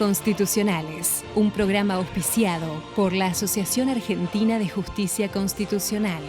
Constitucionales, un programa auspiciado por la Asociación Argentina de Justicia Constitucional.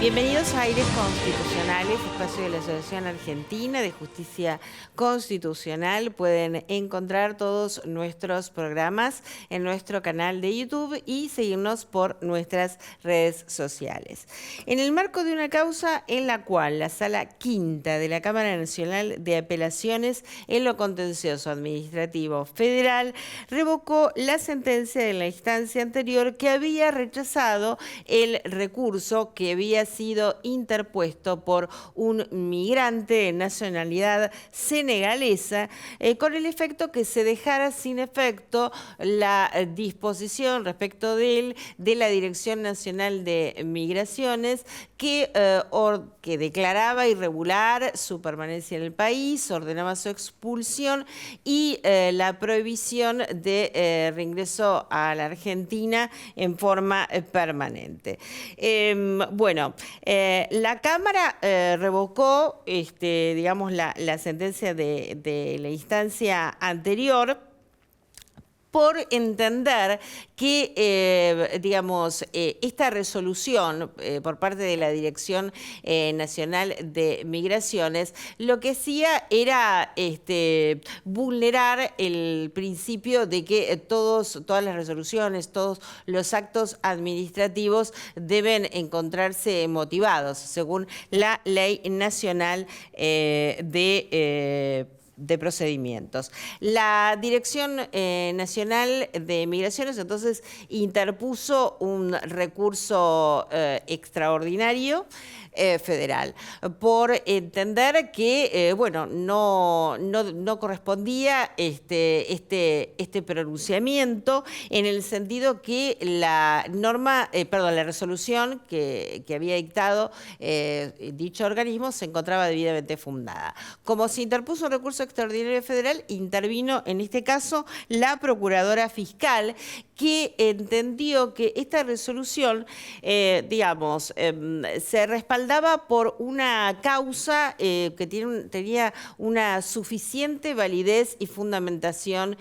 Bienvenidos a Aires Constitucionales, espacio de la Asociación Argentina de Justicia Constitucional. Pueden encontrar todos nuestros programas en nuestro canal de YouTube y seguirnos por nuestras redes sociales. En el marco de una causa en la cual la Sala Quinta de la Cámara Nacional de Apelaciones en lo Contencioso Administrativo Federal revocó la sentencia de la instancia anterior que había rechazado el recurso que había sido interpuesto por un migrante de nacionalidad senegalesa, con el efecto que se dejara sin efecto la disposición respecto de él de la Dirección Nacional de Migraciones que declaraba irregular su permanencia en el país, ordenaba su expulsión y la prohibición de reingreso a la Argentina en forma permanente. La Cámara revocó, digamos, la sentencia de la instancia anterior por entender que, esta resolución por parte de la Dirección Nacional de Migraciones lo que hacía era vulnerar el principio de que todas las resoluciones, todos los actos administrativos deben encontrarse motivados según la Ley Nacional de procedimientos. La Dirección Nacional de Migraciones entonces interpuso un recurso extraordinario federal por entender que no correspondía este pronunciamiento en el sentido que la resolución que había dictado dicho organismo se encontraba debidamente fundada. Como se interpuso un recurso extraordinario federal, intervino en este caso la Procuradora Fiscal, que entendió que esta resolución, se respaldaba por una causa que tenía una suficiente validez y fundamentación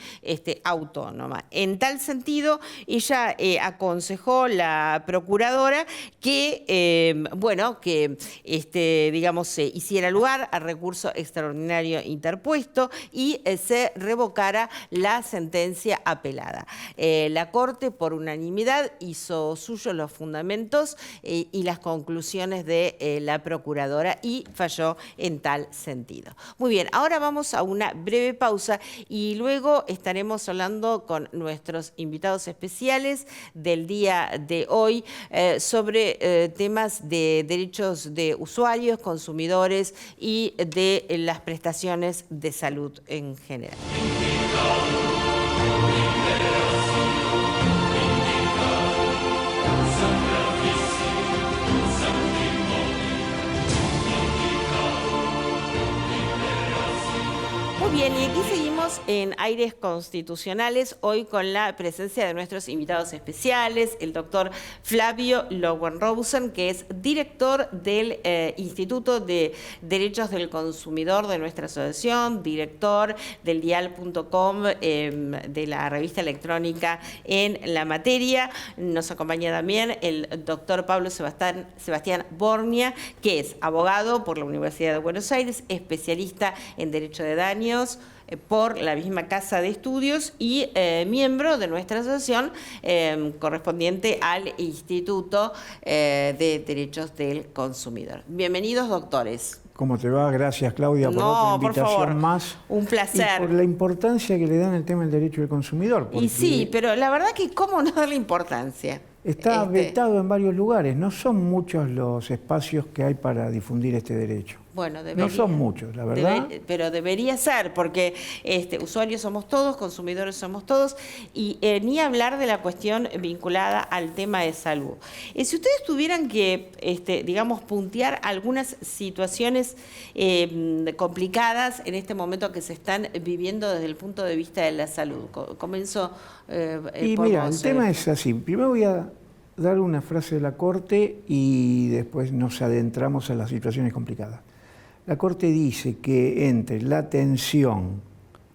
autónoma. En tal sentido, ella aconsejó la Procuradora que, se hiciera lugar al recurso extraordinario interpuesto y se revocara la sentencia apelada. La Corte, por unanimidad, hizo suyos los fundamentos y las conclusiones de la Procuradora y falló en tal sentido. Muy bien, ahora vamos a una breve pausa y luego estaremos hablando con nuestros invitados especiales del día de hoy sobre temas de derechos de usuarios, consumidores y de las prestaciones de salud en general. Bien, y aquí seguimos en Aires Constitucionales, hoy con la presencia de nuestros invitados especiales, el doctor Flavio Lowenrosen, que es director del Instituto de Derechos del Consumidor de nuestra asociación, director del dial.com, de la revista electrónica en la materia. Nos acompaña también el doctor Pablo Sebastián Bornia, que es abogado por la Universidad de Buenos Aires, especialista en Derecho de Daños por la misma Casa de Estudios y miembro de nuestra asociación correspondiente al Instituto de Derechos del Consumidor. Bienvenidos, doctores. ¿Cómo te va? Gracias, Claudia, por otra invitación por favor. más. Un placer. Y por la importancia que le dan al tema del derecho del consumidor. Y sí, pero la verdad que ¿cómo no darle importancia? Está vetado en varios lugares. No son muchos los espacios que hay para difundir este derecho. Bueno, debería. No son muchos, la verdad. Pero debería ser, porque usuarios somos todos, consumidores somos todos, y ni hablar de la cuestión vinculada al tema de salud. Si ustedes tuvieran que, puntear algunas situaciones complicadas en este momento que se están viviendo desde el punto de vista de la salud. Comienzo y por mira, vos, el tema es así. Primero voy a dar una frase de la Corte y después nos adentramos a las situaciones complicadas. La Corte dice que entre la atención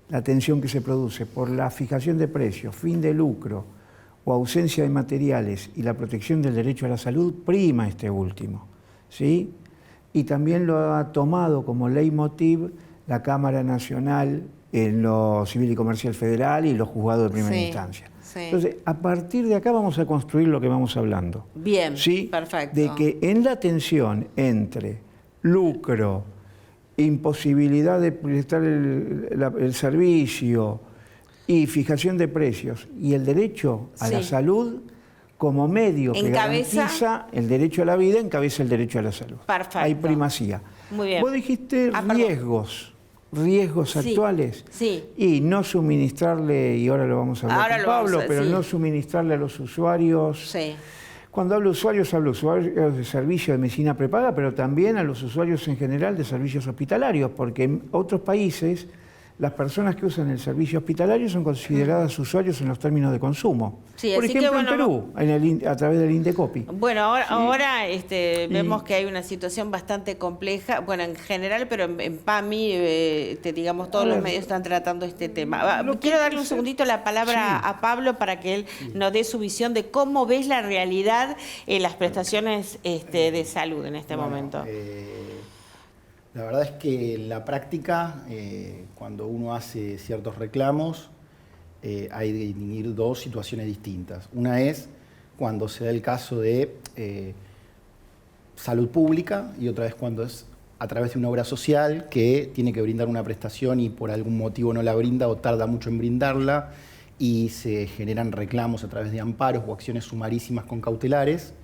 la tensión que se produce por la fijación de precios, fin de lucro o ausencia de materiales y la protección del derecho a la salud, prima este último, ¿sí? Y también lo ha tomado como leitmotiv la Cámara Nacional en lo Civil y Comercial Federal y los juzgados de primera instancia. Sí. Entonces, a partir de acá vamos a construir lo que vamos hablando. Bien, ¿sí? perfecto. De que en la tensión entre lucro, imposibilidad de prestar el servicio y fijación de precios y el derecho a la salud como medio que garantiza el derecho a la vida, encabeza el derecho a la salud. Perfecto. Hay primacía. Muy bien. Vos dijiste riesgos actuales, sí. Y no suministrarle, y ahora lo vamos a hablar con Pablo, pero no suministrarle a los usuarios. Sí. Cuando hablo usuarios de servicio de medicina prepaga, pero también a los usuarios en general de servicios hospitalarios, porque en otros países las personas que usan el servicio hospitalario son consideradas usuarios en los términos de consumo. Sí, por ejemplo, en Perú, a través del Indecopi. Bueno, ahora vemos que hay una situación bastante compleja, bueno, en general, pero en PAMI, digamos, todos los medios están tratando este tema. Quiero darle un segundito la palabra a Pablo para que él nos dé su visión de cómo ves la realidad en las prestaciones de salud en este momento. La verdad es que en la práctica, cuando uno hace ciertos reclamos, hay que distinguir dos situaciones distintas. Una es cuando se da el caso de salud pública y otra es cuando es a través de una obra social que tiene que brindar una prestación y por algún motivo no la brinda o tarda mucho en brindarla y se generan reclamos a través de amparos o acciones sumarísimas con cautelares.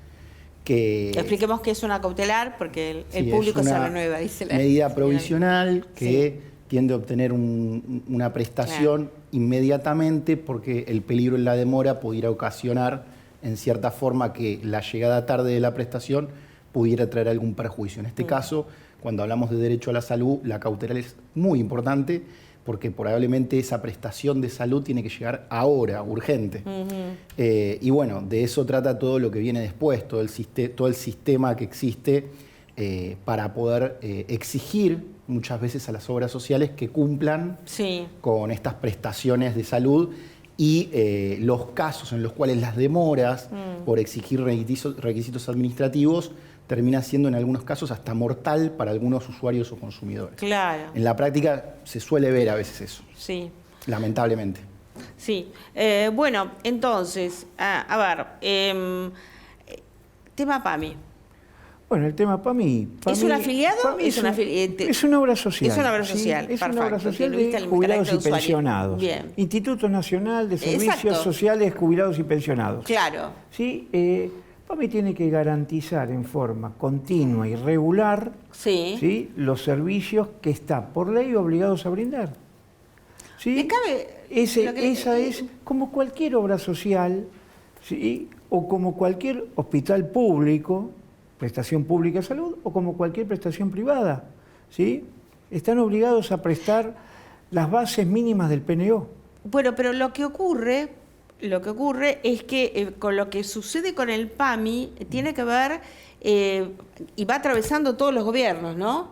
Expliquemos qué es una cautelar, porque el público se renueva, dice la medida provisional que tiende a obtener una prestación inmediatamente porque el peligro en la demora pudiera ocasionar, en cierta forma, que la llegada tarde de la prestación pudiera traer algún perjuicio. En este caso, cuando hablamos de derecho a la salud, la cautelar es muy importante porque probablemente esa prestación de salud tiene que llegar ahora, urgente. Y bueno, de eso trata todo lo que viene después, todo el sistema que existe para poder exigir muchas veces a las obras sociales que cumplan con estas prestaciones de salud y los casos en los cuales las demoras por exigir requisitos administrativos termina siendo en algunos casos hasta mortal para algunos usuarios o consumidores. Claro. En la práctica se suele ver a veces eso. Sí. Lamentablemente. Sí. Bueno, entonces, a ver, tema PAMI. Bueno, el tema PAMI... ¿Es un afiliado? Es una obra social. Es una obra social, es una obra social de jubilados y pensionados. Bien. Instituto Nacional de Servicios Sociales, Jubilados y Pensionados. Claro. ¿Sí? PAMI tiene que garantizar en forma continua y regular ¿sí? los servicios que está por ley obligados a brindar. ¿Sí? Esa es como cualquier obra social, ¿sí? O como cualquier hospital público, prestación pública de salud, o como cualquier prestación privada. ¿Sí? Están obligados a prestar las bases mínimas del PNO. Bueno, pero lo que ocurre es que con lo que sucede con el PAMI tiene que ver, y va atravesando todos los gobiernos, ¿no?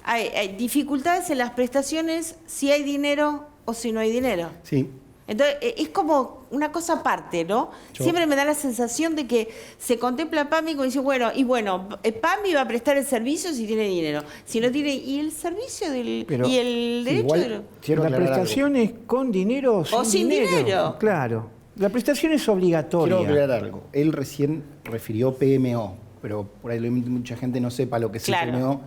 Hay dificultades en las prestaciones si hay dinero o si no hay dinero. Sí. Entonces, es como una cosa aparte, ¿no? Siempre me da la sensación de que se contempla PAMI como dice, PAMI va a prestar el servicio si tiene dinero. Si no tiene, ¿y el servicio y el derecho? La prestación es con dinero o sin dinero. Claro. La prestación es obligatoria. Quiero aclarar algo. Él recién refirió PMO, pero por ahí mucha gente no sepa lo que es el PMO.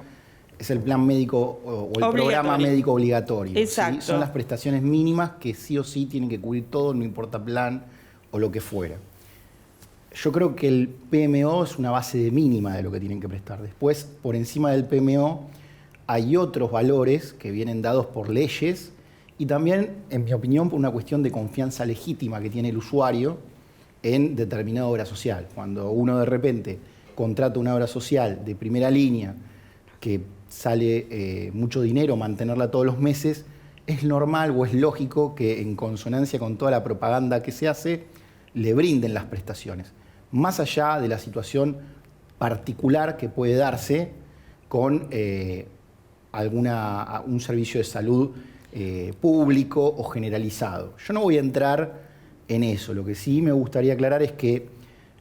Es el plan médico o el programa médico obligatorio. Exacto. ¿sí? Son las prestaciones mínimas que sí o sí tienen que cubrir todo, no importa plan o lo que fuera. Yo creo que el PMO es una base mínima de lo que tienen que prestar. Después, por encima del PMO, hay otros valores que vienen dados por leyes y también, en mi opinión, por una cuestión de confianza legítima que tiene el usuario en determinada obra social. Cuando uno de repente contrata una obra social de primera línea que sale mucho dinero mantenerla todos los meses, es normal o es lógico que en consonancia con toda la propaganda que se hace, le brinden las prestaciones. Más allá de la situación particular que puede darse con un servicio de salud público o generalizado. Yo no voy a entrar en eso. Lo que sí me gustaría aclarar es que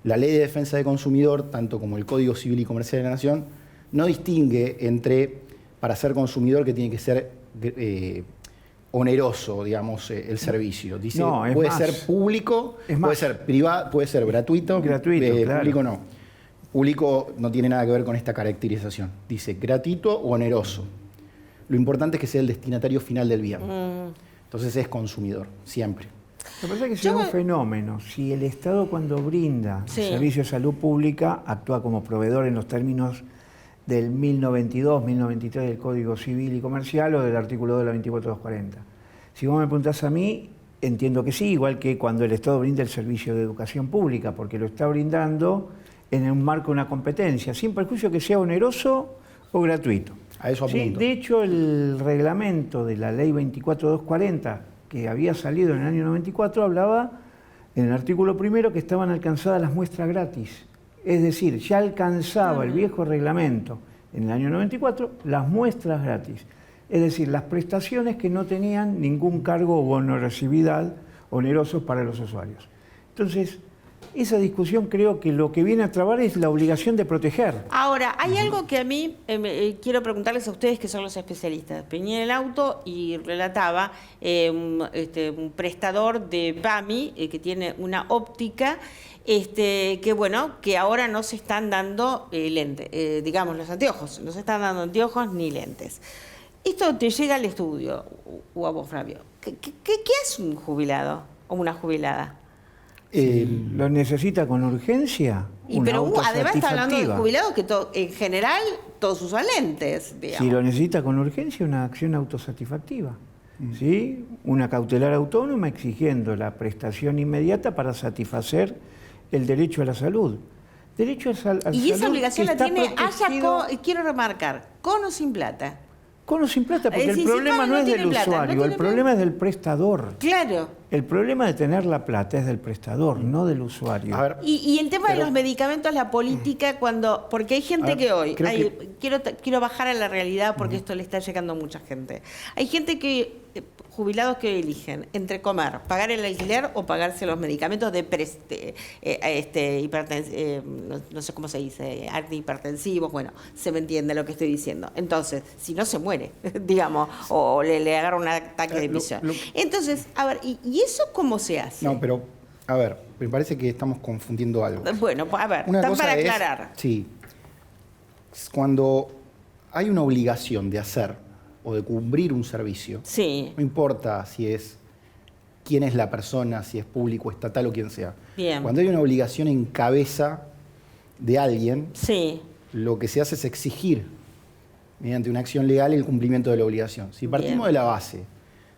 la Ley de Defensa del Consumidor, tanto como el Código Civil y Comercial de la Nación, no distingue entre, para ser consumidor, que tiene que ser oneroso, digamos, el servicio. Dice, no, puede ser público, puede ser privado, puede ser gratuito, claro. Público no. Público no tiene nada que ver con esta caracterización. Dice gratuito o oneroso. Lo importante es que sea el destinatario final del bien. Entonces es consumidor, siempre. Lo que pasa es que sea un fenómeno. Si el Estado, cuando brinda servicio de salud pública, actúa como proveedor en los términos del 1092, 1093 del Código Civil y Comercial o del artículo 2 de la 24240. Si vos me preguntás a mí, entiendo que sí, igual que cuando el Estado brinda el servicio de educación pública, porque lo está brindando en un marco de una competencia, sin perjuicio que sea oneroso o gratuito. A eso apunto. Sí, de hecho, el reglamento de la Ley 24240, que había salido en el año 94, hablaba en el artículo primero que estaban alcanzadas las muestras gratis. Es decir, ya alcanzaba el viejo reglamento en el año 94 las muestras gratis. Es decir, las prestaciones que no tenían ningún cargo o onerosividad onerosos para los usuarios. Entonces, esa discusión creo que lo que viene a trabar es la obligación de proteger. Ahora, hay algo que a mí quiero preguntarles a ustedes que son los especialistas. Venía en el auto y relataba un prestador de PAMI que tiene una óptica que bueno, que ahora no se están dando lentes, digamos los anteojos, no se están dando anteojos ni lentes. Esto te llega al estudio, o a vos, Flavio. ¿Qué es un jubilado o una jubilada? ¿Lo necesita con urgencia? Pero además está hablando de jubilados que en general todos usan lentes, digamos. Si lo necesita con urgencia, una acción autosatisfactiva. ¿Sí? Una cautelar autónoma exigiendo la prestación inmediata para satisfacer el derecho a la salud. Derecho a salud. Y esa obligación la tiene, quiero remarcar, con o sin plata. Con o sin plata, porque el problema no es del usuario, el problema es del prestador. Claro. El problema de tener la plata es del prestador, no del usuario. Y el tema de los medicamentos, la política, porque hay gente que hoy, quiero bajar a la realidad porque esto le está llegando a mucha gente. Hay gente jubilados que eligen entre comer, pagar el alquiler o pagarse los medicamentos de no sé cómo se dice, antihipertensivos, bueno, se me entiende lo que estoy diciendo. Entonces, si no se muere, digamos, o le agarra un ataque de depresión. Entonces, a ver, ¿y eso cómo se hace? No, pero, a ver, me parece que estamos confundiendo algo. Bueno, a ver, están para aclarar. Sí, cuando hay una obligación de hacer o de cubrir un servicio, no importa quién es la persona, si es público, estatal o quien sea. Bien. Cuando hay una obligación en cabeza de alguien, lo que se hace es exigir, mediante una acción legal, el cumplimiento de la obligación. Si partimos de la base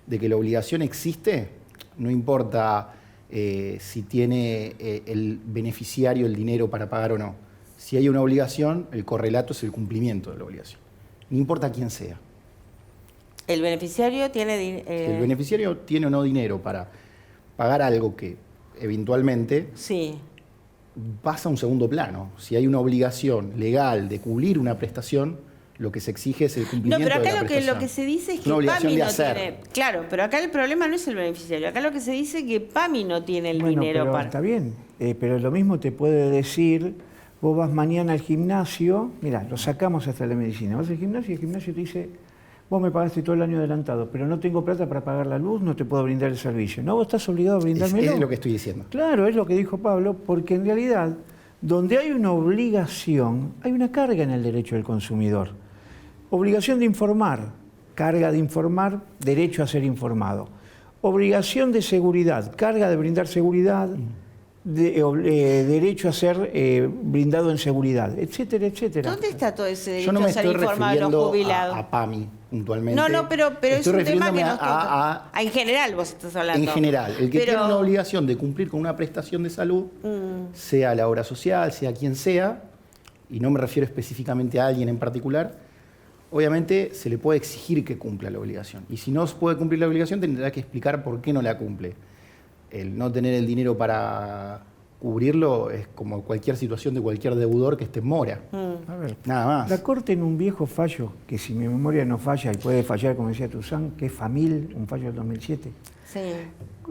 de que la obligación existe, no importa si tiene el beneficiario el dinero para pagar o no. Si hay una obligación, el correlato es el cumplimiento de la obligación. No importa quién sea. ¿El beneficiario tiene el beneficiario tiene o no dinero para pagar algo que eventualmente pasa a un segundo plano? Si hay una obligación legal de cubrir una prestación, lo que se exige es el cumplimiento de la prestación. No, pero acá lo que se dice es que PAMI no tiene... Claro, pero acá el problema no es el beneficiario. Acá lo que se dice es que PAMI no tiene el dinero para... Está bien, pero lo mismo te puede decir, vos vas mañana al gimnasio, mirá, lo sacamos hasta la medicina, vas al gimnasio y el gimnasio te dice... Vos me pagaste todo el año adelantado, pero no tengo plata para pagar la luz, no te puedo brindar el servicio. No, vos estás obligado a brindármelo. Es lo que estoy diciendo. Claro, es lo que dijo Pablo, porque en realidad, donde hay una obligación, hay una carga en el derecho del consumidor. Obligación de informar, carga de informar, derecho a ser informado. Obligación de seguridad, carga de brindar seguridad, derecho a ser brindado en seguridad, etcétera, etcétera. ¿Dónde está todo ese derecho a ser informado de los jubilados? A PAMI, puntualmente. No, pero es un tema que nos toca. En general vos estás hablando. En general, el que tiene una obligación de cumplir con una prestación de salud, sea la obra social, sea quien sea, y no me refiero específicamente a alguien en particular, obviamente se le puede exigir que cumpla la obligación. Y si no se puede cumplir la obligación, tendrá que explicar por qué no la cumple. El no tener el dinero para cubrirlo es como cualquier situación de cualquier deudor que esté en mora. A ver, nada más. La Corte en un viejo fallo, que si mi memoria no falla, y puede fallar, como decía Toussaint, que es Famil, un fallo del 2007. Sí.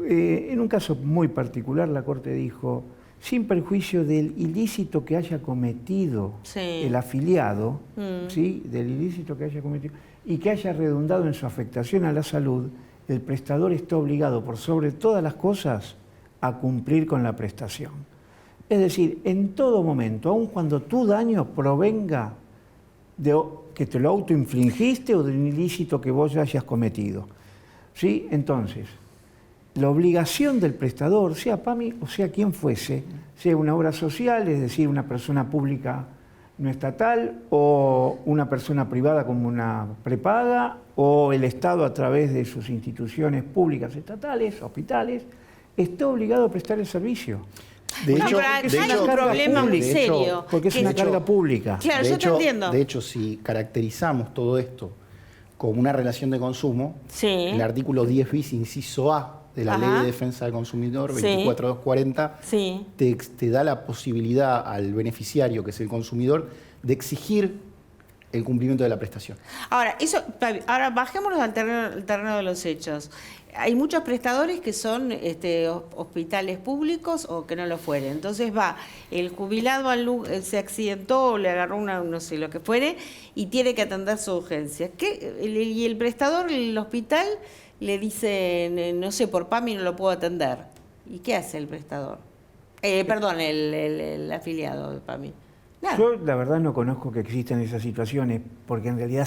En un caso muy particular, la Corte dijo, sin perjuicio del ilícito que haya cometido el afiliado, ¿sí? Del ilícito que haya cometido, y que haya redundado en su afectación a la salud, el prestador está obligado, por sobre todas las cosas, a cumplir con la prestación. Es decir, en todo momento, aun cuando tu daño provenga de que te lo autoinfligiste o de un ilícito que vos hayas cometido. ¿Sí? Entonces, la obligación del prestador, sea PAMI o sea quien fuese, sea una obra social, es decir, una persona pública no estatal, o una persona privada como una prepaga, o el Estado a través de sus instituciones públicas estatales, hospitales, está obligado a prestar el servicio. De hecho, hay un problema muy serio. Porque es una carga pública. Claro, yo te entiendo. De hecho, si caracterizamos todo esto como una relación de consumo, el artículo 10 bis, inciso A, de la Ley de Defensa del Consumidor, 24240, te da la posibilidad al beneficiario, que es el consumidor, de exigir el cumplimiento de la prestación. Ahora bajémonos al terreno de los hechos. Hay muchos prestadores que son hospitales públicos o que no lo fueren. Entonces va, el jubilado se accidentó o le agarró no sé, lo que fuere, y tiene que atender su urgencia. Y el prestador, el hospital, le dice, no sé, por PAMI no lo puedo atender. ¿Y qué hace el prestador? Perdón, el afiliado de PAMI. Nada. Yo la verdad no conozco que existan esas situaciones, porque en realidad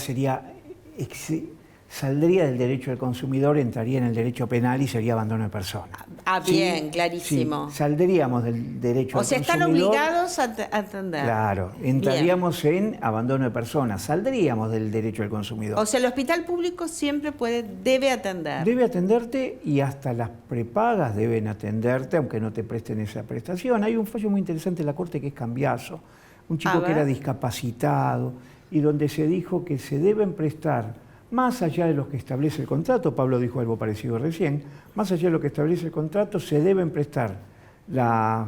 saldría del derecho del consumidor, entraría en el derecho penal y sería abandono de persona. Bien, ¿sí? clarísimo. Sí, saldríamos del derecho del consumidor. O sea, están obligados a atender. Claro, entraríamos en abandono de persona, saldríamos del derecho del consumidor. O sea, el hospital público siempre debe atender. Debe atenderte, y hasta las prepagas deben atenderte, aunque no te presten esa prestación. Hay un fallo muy interesante en la Corte que es Cambiaso, un chico que era discapacitado, y donde se dijo que se deben prestar, más allá de lo que establece el contrato, Pablo dijo algo parecido recién, más allá de lo que establece el contrato, se deben prestar las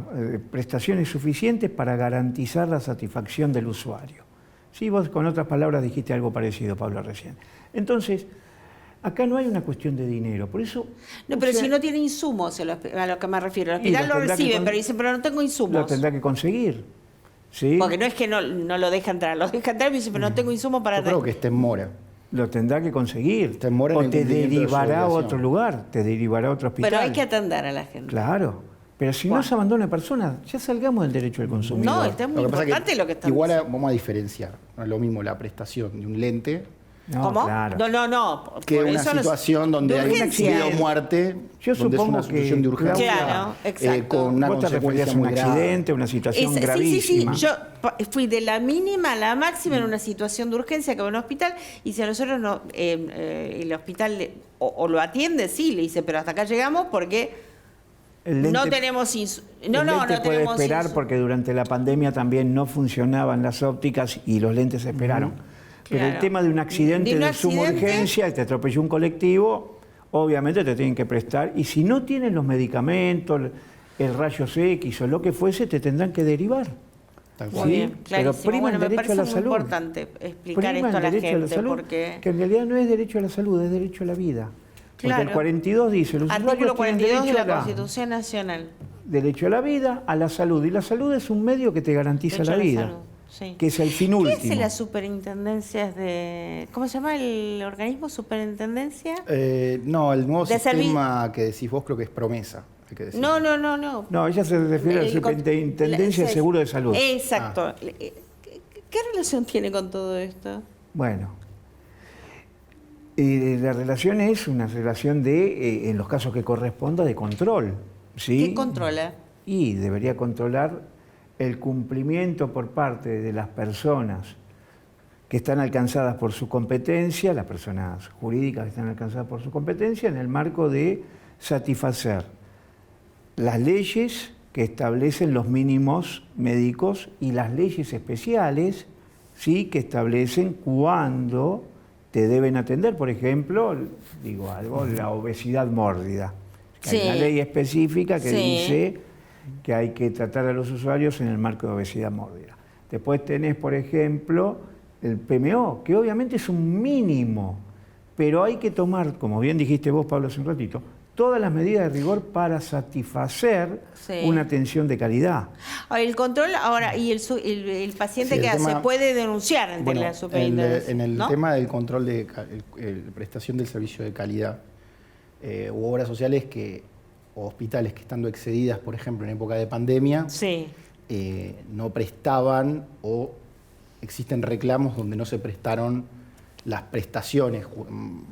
prestaciones suficientes para garantizar la satisfacción del usuario. Sí, vos con otras palabras dijiste algo parecido, Pablo, recién. Entonces, acá no hay una cuestión de dinero, por eso... No, pero si no tiene insumos, a lo que me refiero, el hospital lo recibe, pero dice, pero no tengo insumos. Lo tendrá que conseguir. ¿Sí? Porque no es que no lo deja entrar, lo deja entrar y dice, pero no tengo insumos para... Yo creo que está en mora. Lo tendrá que conseguir. Está en mora o en te derivará a otro lugar, te derivará a otro hospital. Pero hay que atender a la gente. Claro. Pero si no se abandona persona, ya salgamos del derecho del consumidor. No, está muy importante lo que estamos igual vamos a diferenciar. No es lo mismo la prestación de un lente. ¿Cómo? Claro. No. Que una situación donde hay un accidente o muerte, yo donde es una situación de urgencia. Claro, exacto. Con una consecuencia muy grave. Un accidente, una situación gravísima. Sí. Yo fui de la mínima a la máxima en una situación de urgencia que va a un hospital, y si a nosotros no, el hospital o lo atiende, sí, le dice, pero hasta acá llegamos porque no tenemos no puede esperar porque durante la pandemia también no funcionaban las ópticas y los lentes esperaron. Pero el tema de un accidente de suma urgencia, te atropelló un colectivo, obviamente te tienen que prestar, y si no tienen los medicamentos, el rayos X o lo que fuese, te tendrán que derivar. Muy bien, pero prima el derecho a la salud. Es importante explicar esto a la gente, porque... Que en realidad no es derecho a la salud, es derecho a la vida. Claro. Porque el 42 dice, los artículo 42 de la a Constitución Nacional. Derecho a la vida, a la salud. Y la salud es un medio que te garantiza la vida. Sí. Que es el fin último. ¿Qué hace las superintendencias de... ¿Cómo se llama el organismo? ¿Superintendencia? No, el nuevo sistema que decís vos creo que es Promesa. No. No, ella se refiere a la Superintendencia de Seguro de Salud. Exacto. ¿Qué relación tiene con todo esto? Bueno, la relación es una relación de, en los casos que corresponda, de control. ¿Sí? ¿Qué controla? Y debería controlar el cumplimiento por parte de las personas que están alcanzadas por su competencia, las personas jurídicas que están alcanzadas por su competencia, en el marco de satisfacer las leyes que establecen los mínimos médicos y las leyes especiales, ¿sí?, que establecen cuándo te deben atender. Por ejemplo, digo algo, la obesidad mórbida. Hay una ley específica que dice que hay que tratar a los usuarios en el marco de obesidad mórbida. Después tenés, por ejemplo, el PMO, que obviamente es un mínimo, pero hay que tomar, como bien dijiste vos, Pablo, hace un ratito, todas las medidas de rigor para satisfacer una atención de calidad. El control, ahora, y el paciente que se puede denunciar ante la superintendencia. En el tema del control de prestación del servicio de calidad, hubo obras sociales o hospitales que estando excedidas, por ejemplo, en época de pandemia, no prestaban o existen reclamos donde no se prestaron las prestaciones,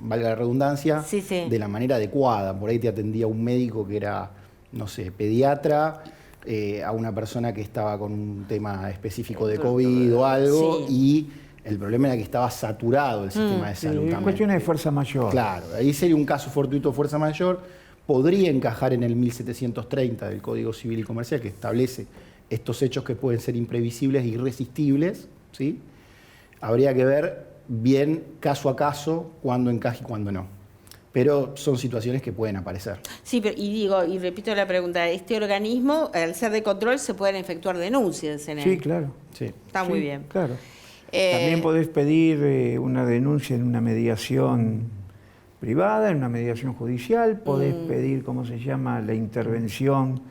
valga la redundancia, de la manera adecuada. Por ahí te atendía un médico que era, no sé, pediatra, a una persona que estaba con un tema específico de COVID o algo, y el problema era que estaba saturado el sistema de salud. Cuestiones de fuerza mayor. Claro, ahí sería un caso fortuito de fuerza mayor, podría encajar en el 1730 del Código Civil y Comercial, que establece estos hechos que pueden ser imprevisibles e irresistibles, ¿sí? Habría que ver bien caso a caso cuándo encaja y cuándo no. Pero son situaciones que pueden aparecer. Sí, pero, y repito la pregunta, este organismo, al ser de control, se pueden efectuar denuncias en él. Sí, claro. Sí. Está muy bien. Claro. También podés pedir una denuncia en una mediación privada, en una mediación judicial, podés pedir, ¿cómo se llama?, la intervención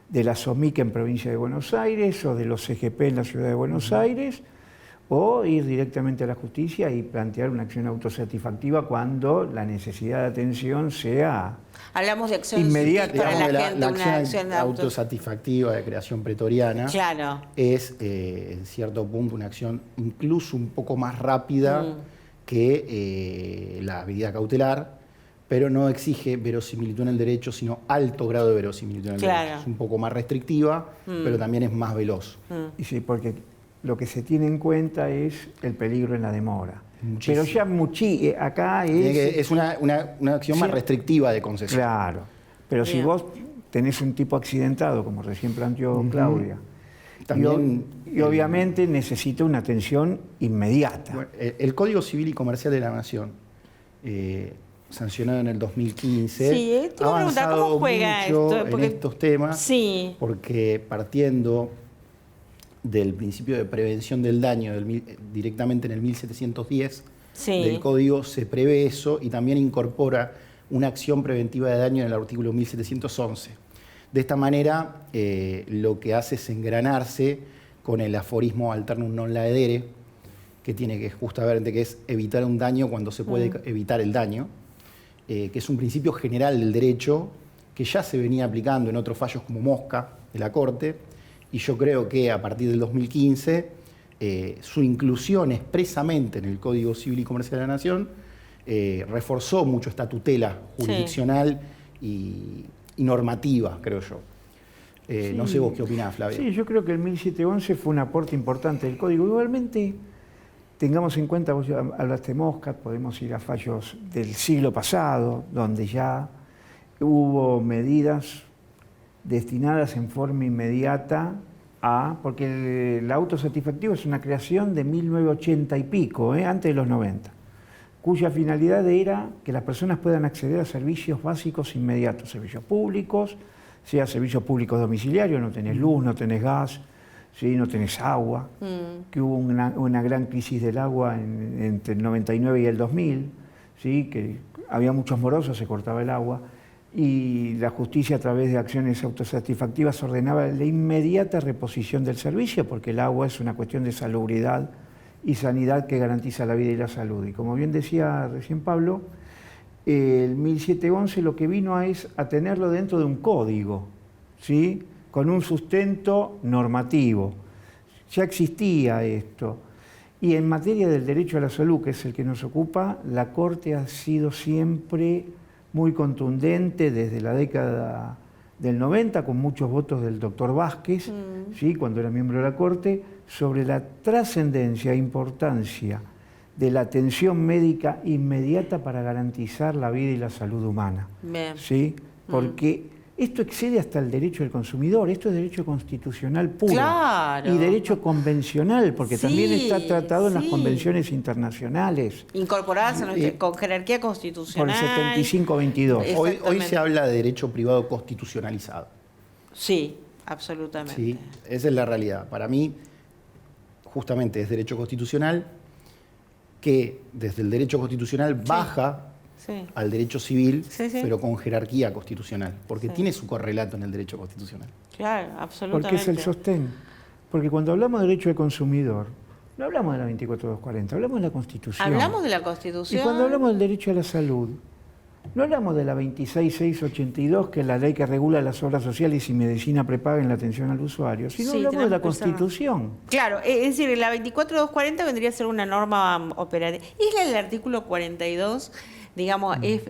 de la SOMIC en Provincia de Buenos Aires o de los CGP en la Ciudad de Buenos Aires, o ir directamente a la justicia y plantear una acción autosatisfactiva cuando la necesidad de atención sea Hablamos de acción inmediata. para la gente, acción, una acción autosatisfactiva de creación pretoriana es, en cierto punto, una acción incluso un poco más rápida que la medida cautelar, pero no exige verosimilitud en el derecho, sino alto grado de verosimilitud en el derecho. Es un poco más restrictiva, pero también es más veloz. Y sí, porque lo que se tiene en cuenta es el peligro en la demora. Muchísimo. Pero ya acá es una acción más restrictiva de concesión. Claro, pero si vos tenés un tipo accidentado, como recién planteó Claudia, también, y obviamente necesita una atención inmediata. Bueno, el Código Civil y Comercial de la Nación, sancionado en el 2015, ha avanzado ¿cómo juega mucho esto? En estos temas, porque partiendo del principio de prevención del daño directamente en el 1710 del Código se prevé eso y también incorpora una acción preventiva de daño en el artículo 1711. De esta manera lo que hace es engranarse con el aforismo alternum non laedere, que tiene que justamente que es evitar un daño cuando se puede evitar el daño, que es un principio general del derecho que ya se venía aplicando en otros fallos como Mosca de la Corte. Y yo creo que a partir del 2015, su inclusión expresamente en el Código Civil y Comercial de la Nación reforzó mucho esta tutela jurisdiccional y normativa, creo yo. No sé vos qué opinás, Flavia. Sí, yo creo que el 1711 fue un aporte importante del Código. Igualmente, tengamos en cuenta, vos hablaste de Mosca, podemos ir a fallos del siglo pasado, donde ya hubo medidas destinadas en forma inmediata porque el autosatisfactivo es una creación de 1980 y pico, antes de los 90, cuya finalidad era que las personas puedan acceder a servicios básicos inmediatos, servicios públicos, sea servicios públicos domiciliarios, no tenés luz, no tenés gas, ¿sí? No tenés agua, que hubo una gran crisis del agua entre el 99 y el 2000, ¿sí? Que había muchos morosos, se cortaba el agua, y la justicia a través de acciones autosatisfactivas ordenaba la inmediata reposición del servicio, porque el agua es una cuestión de salubridad y sanidad que garantiza la vida y la salud. Y como bien decía recién Pablo, el 1711 lo que vino es a tenerlo dentro de un código, ¿sí? Con un sustento normativo. Ya existía esto. Y en materia del derecho a la salud, que es el que nos ocupa, la Corte ha sido siempre muy contundente desde la década del 90, con muchos votos del doctor Vázquez, ¿sí? Cuando era miembro de la Corte, sobre la trascendencia e importancia de la atención médica inmediata para garantizar la vida y la salud humana. ¿Sí? Porque esto excede hasta el derecho del consumidor, esto es derecho constitucional puro y derecho convencional, porque también está tratado en las convenciones internacionales. Incorporadas con jerarquía constitucional. Por el 75-22. Hoy se habla de derecho privado constitucionalizado. Sí, absolutamente. Sí, esa es la realidad. Para mí, justamente es derecho constitucional, que desde el derecho constitucional baja al derecho civil, pero con jerarquía constitucional, porque tiene su correlato en el derecho constitucional. Claro, absolutamente. Porque es el sostén. Porque cuando hablamos de derecho del consumidor, no hablamos de la 24240, hablamos de la Constitución. Hablamos de la Constitución. Y cuando hablamos del derecho a la salud, no hablamos de la 26682, que es la ley que regula las obras sociales y medicina prepaga en la atención al usuario, sino hablamos de la Constitución. Claro, es decir, la 24240 vendría a ser una norma operativa. ¿Es el artículo 42, digamos, es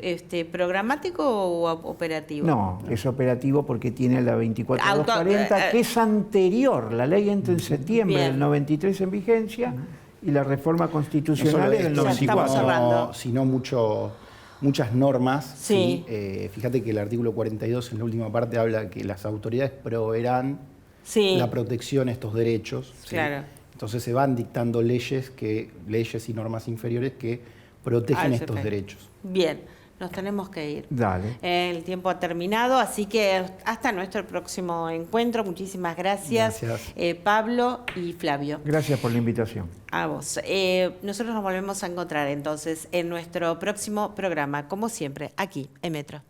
programático o operativo? No, es operativo porque tiene la 24240, que es anterior. La ley entra en septiembre del 93 en vigencia y la reforma constitucional es del 94. Sino muchas normas. ¿sí? Fíjate que el artículo 42 en la última parte habla que las autoridades proveerán la protección a estos derechos. Claro. Entonces se van dictando leyes y normas inferiores que protegen estos derechos. Bien, nos tenemos que ir. Dale. El tiempo ha terminado, así que hasta nuestro próximo encuentro. Muchísimas gracias. Pablo y Flavio. Gracias por la invitación. A vos. Nosotros nos volvemos a encontrar entonces en nuestro próximo programa, como siempre, aquí en Metro.